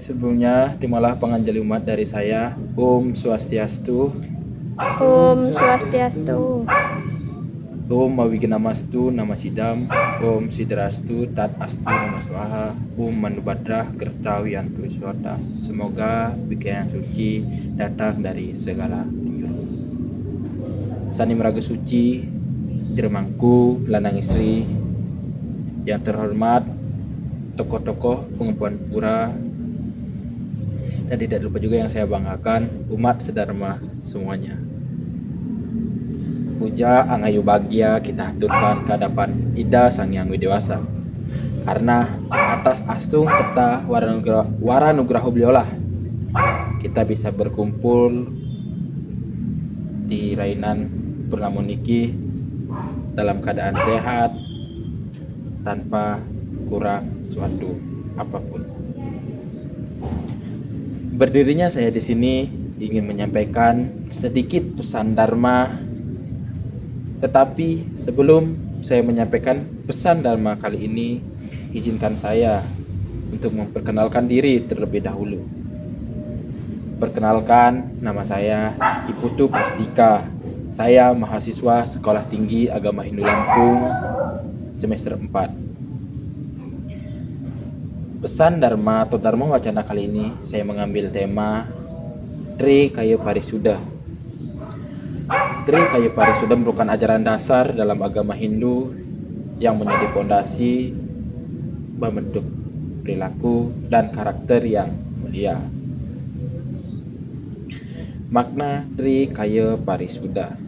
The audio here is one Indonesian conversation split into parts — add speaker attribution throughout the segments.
Speaker 1: Sebelumnya, terimalah penganjali umat dari saya. Om Swastiastu,
Speaker 2: Om Swastiastu,
Speaker 1: Om Mawignamastu, Nama Sidam, Om Sidrastu, Tat Astu, Nama Swaha, Om Manubhadrah, Kertawiyantu Swata. Semoga pikiran suci datang dari segala penjuru. Sani Meraga Suci, Dirmangku, Lanang Istri, yang terhormat, tokoh-tokoh pengempuan pura, dan tidak lupa juga yang saya banggakan, umat sedharma semuanya. Puja Angayu Bahagia kita haturkan ke hadapan Ida Sang Yang Widewasa. Karena atas astung serta waranugraha beliaulah kita bisa berkumpul di Rainan Purnama niki dalam keadaan sehat tanpa kurang suatu apapun. Berdirinya saya di sini ingin menyampaikan sedikit pesan Dharma. Tetapi sebelum saya menyampaikan pesan Dharma kali ini, izinkan saya untuk memperkenalkan diri terlebih dahulu. Perkenalkan, nama saya Iputu Prastika. Saya mahasiswa Sekolah Tinggi Agama Hindu Lampung semester 4. Pesan Dharma atau Dharma Wacana kali ini saya mengambil tema Tri Kaya Parisuda. Tri Kaya Parisuda merupakan ajaran dasar dalam agama Hindu yang menjadi fondasi membentuk perilaku dan karakter yang mulia. Makna Tri Kaya Parisuda.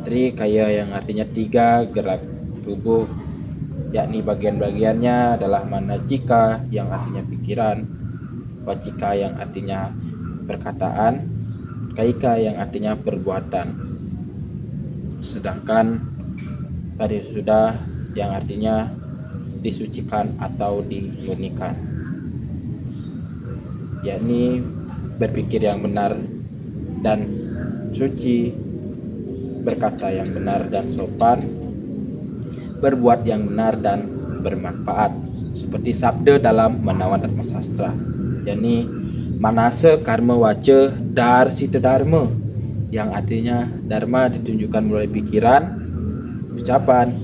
Speaker 1: Tri Kaya yang artinya 3 gerak tubuh, yakni bagian-bagiannya adalah manacika yang artinya pikiran, wacika yang artinya perkataan, kaika yang artinya perbuatan. Sedangkan parisuda yang artinya disucikan atau dimurnikan, yakni berpikir yang benar dan suci, berkata yang benar dan sopan, berbuat yang benar dan bermanfaat, seperti sabda dalam Manawa Dharma Sastra, yakni manasa karma waca dar sita dharma, yang artinya dharma ditunjukkan melalui pikiran, ucapan,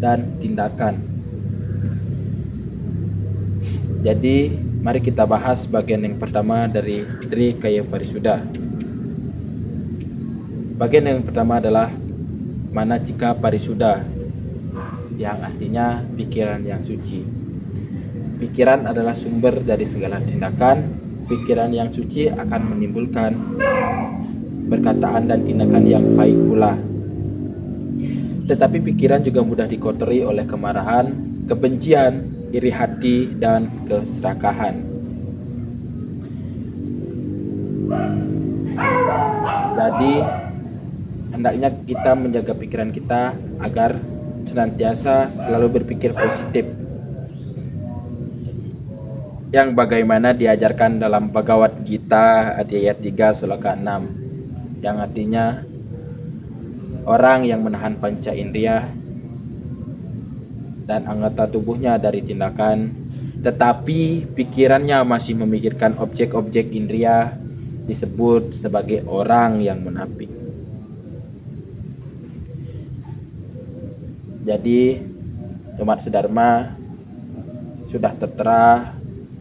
Speaker 1: dan tindakan. Jadi mari kita bahas bagian yang pertama dari Tri Kaya Parisuda. Bagian yang pertama adalah Manacika Parisuda, yang artinya pikiran yang suci. Pikiran adalah sumber dari segala tindakan. Pikiran yang suci akan menimbulkan perkataan dan tindakan yang baik pula. Tetapi pikiran juga mudah dikotori oleh kemarahan, kebencian, iri hati, dan keserakahan. Jadi hendaknya kita menjaga pikiran kita agar senantiasa selalu berpikir positif, yang bagaimana diajarkan dalam Bhagavad Gita ayat 3 sloka 6, yang artinya orang yang menahan panca indera dan anggota tubuhnya dari tindakan, tetapi pikirannya masih memikirkan objek-objek indera, disebut sebagai orang yang munafik. Jadi umat sedharma sudah tertera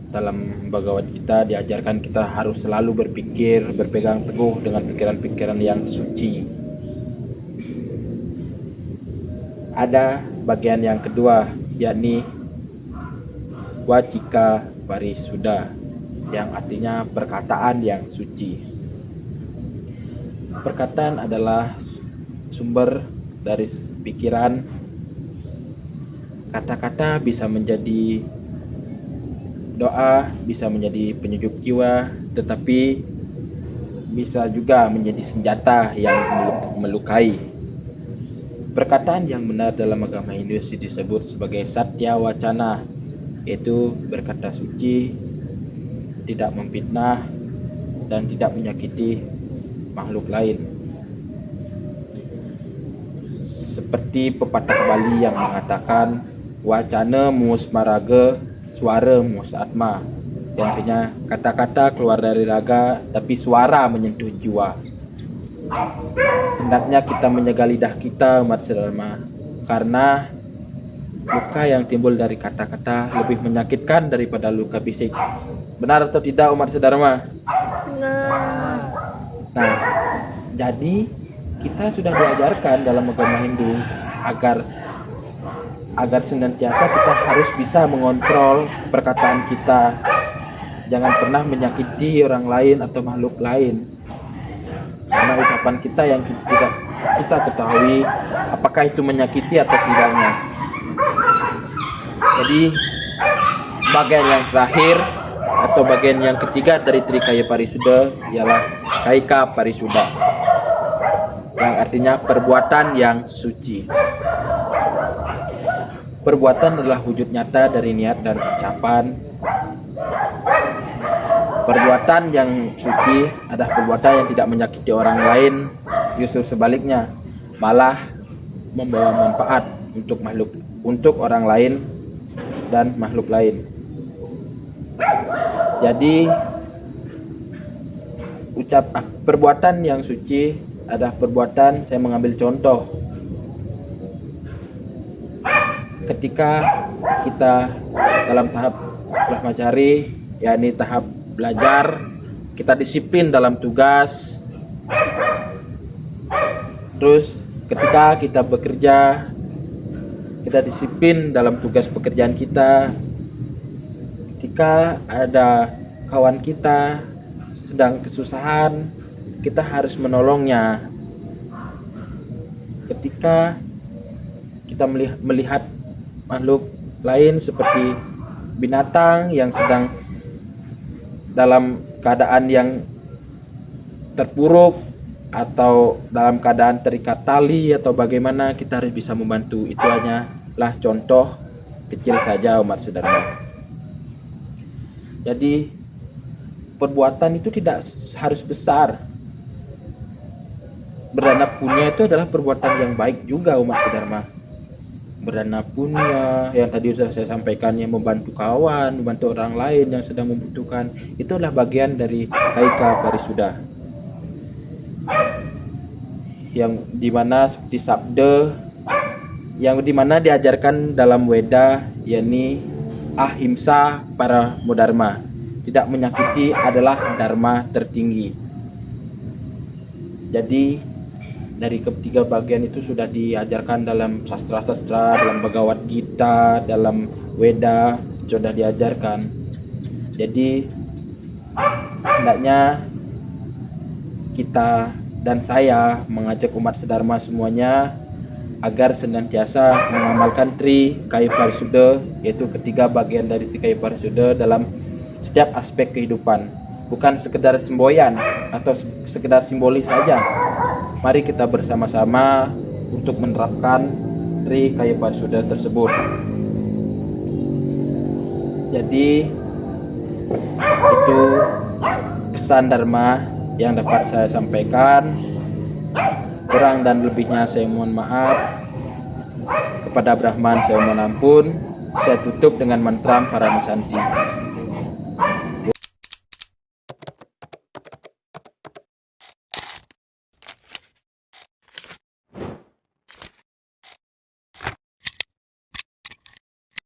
Speaker 1: dalam Bhagavad Gita, diajarkan kita harus selalu berpikir, berpegang teguh dengan pikiran-pikiran yang suci. Ada bagian yang kedua, yakni Wacika Parisuda, yang artinya perkataan yang suci. Perkataan adalah sumber dari pikiran. Kata-kata bisa menjadi doa, bisa menjadi penyejuk jiwa, tetapi bisa juga menjadi senjata yang melukai. Perkataan yang benar dalam agama Hindu disebut sebagai Satya Wacana, yaitu berkata suci, tidak memfitnah, dan tidak menyakiti makhluk lain. Seperti pepatah Bali yang mengatakan, wacana mus maraga, suara mus atma. yang artinya kata-kata keluar dari raga tapi suara menyentuh jiwa. Hendaknya kita menjaga lidah kita umat sedharma, karena luka yang timbul dari kata-kata lebih menyakitkan daripada luka fisik. Benar atau tidak umat sedharma? Nah, jadi kita sudah diajarkan dalam agama Hindu agar senantiasa kita harus bisa mengontrol perkataan kita. Jangan pernah menyakiti orang lain atau makhluk lain, karena ucapan kita yang kita ketahui apakah itu menyakiti atau tidaknya. Jadi bagian yang terakhir atau bagian yang ketiga dari Trikaya Parisuddha ialah Kaika Parisuddha, yang artinya perbuatan yang suci. Perbuatan adalah wujud nyata dari niat dan ucapan. Perbuatan yang suci adalah perbuatan yang tidak menyakiti orang lain, justru sebaliknya, malah membawa manfaat untuk orang lain dan makhluk lain. Jadi perbuatan yang suci adalah perbuatan, saya mengambil contoh ketika kita dalam tahap brahmacari, yakni tahap belajar, kita disiplin dalam tugas. Terus ketika kita bekerja, kita disiplin dalam tugas pekerjaan kita. Ketika ada kawan kita sedang kesusahan, kita harus menolongnya. Ketika kita melihat makhluk lain seperti binatang yang sedang dalam keadaan yang terpuruk atau dalam keadaan terikat tali atau bagaimana, kita harus bisa membantu. Itu hanyalah contoh kecil saja umat sedharma. Jadi perbuatan itu tidak harus besar. Berdana punya itu adalah perbuatan yang baik juga umat sedharma. Berdana punya yang tadi sudah saya sampaikan, yang membantu kawan, membantu orang lain yang sedang membutuhkan, itulah bagian dari Kaika Parisuddha, yang dimana seperti sabda yang dimana diajarkan dalam Weda, yakni ahimsa paramo dharma. Tidak menyakiti adalah dharma tertinggi. Jadi dari ketiga bagian itu sudah diajarkan dalam sastra-sastra, dalam Bhagavad Gita, dalam Weda sudah diajarkan. Jadi hendaknya kita dan saya mengajak umat sedharma semuanya agar senantiasa mengamalkan Trikaya Parisuddha, yaitu ketiga bagian dari Trikaya Parisuddha dalam setiap aspek kehidupan, bukan sekedar semboyan atau sekedar simbolis saja. Mari kita bersama-sama untuk menerapkan Trikaya Parisuddha tersebut. Jadi itu pesan dharma yang dapat saya sampaikan. Kurang dan lebihnya saya mohon maaf. Kepada Brahman saya mohon ampun. Saya tutup dengan mantra Paramasanti.